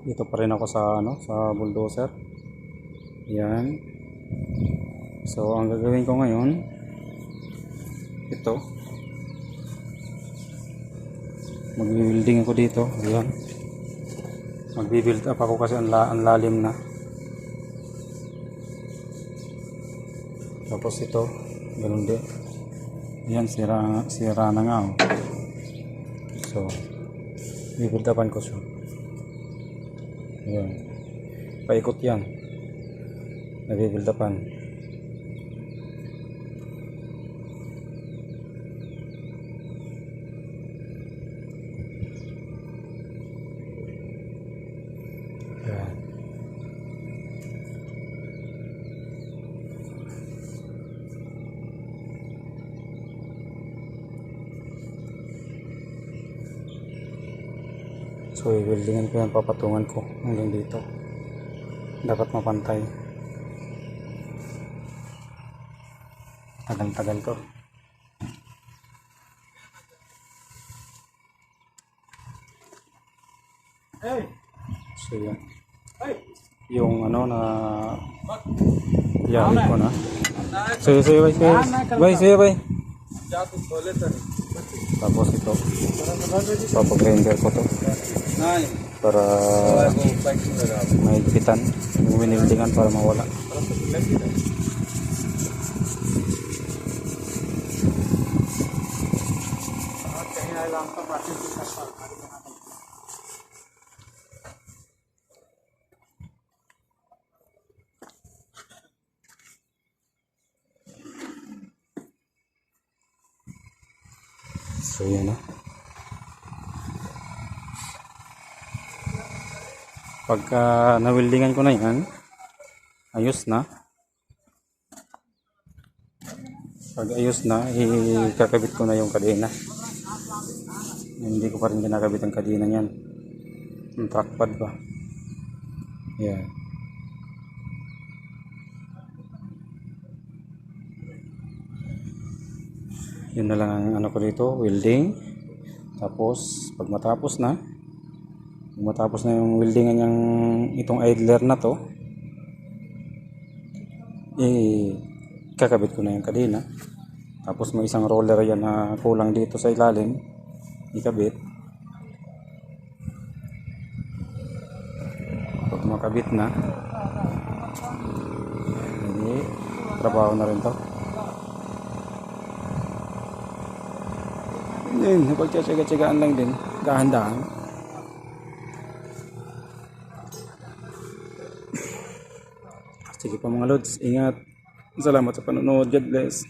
dito pa rin ako sa sa bulldozer. Yan. So ang gagawin ko ngayon, ito, magbi-building ako dito. Ayan, magbi-build up ako kasi ang lalim na. Tapos ito, ganun din. Ayan, sira na nga, oh. So bi-build upan ko siya. Ayan, paikot yan, nabi-build upan. Ayan. So i-buildingan ko yan, papatungan ko hanggang dito. Dapat mapantay. Tagal-tagal to. So yan. Yung na yari ko na. Sige, bye. Tapos ito, papag-render ko to para maigpitan yung winildingan para mawala. So yan na. Pagka nawildingan ko na yan, ayos na. Pag ayos na, ikakabit ko na yung kadena. Hindi ko pa rin kinakabit ang kadena yan. Yung trackpad ba. Yan. Yun na lang ang ko dito, welding. Tapos pag matapos na yung weldingan yung itong idler na to, kakabit ko na yung kadena. Tapos may isang roller yan na kulang dito sa ilalim, ikabit. Pag makabit na, hindi trabaho na rin to. Yun, pagtsatsaga-tsagaan lang din, dahan-dahan. Sige pa mga lods, ingat. Salamat sa panonood. God bless.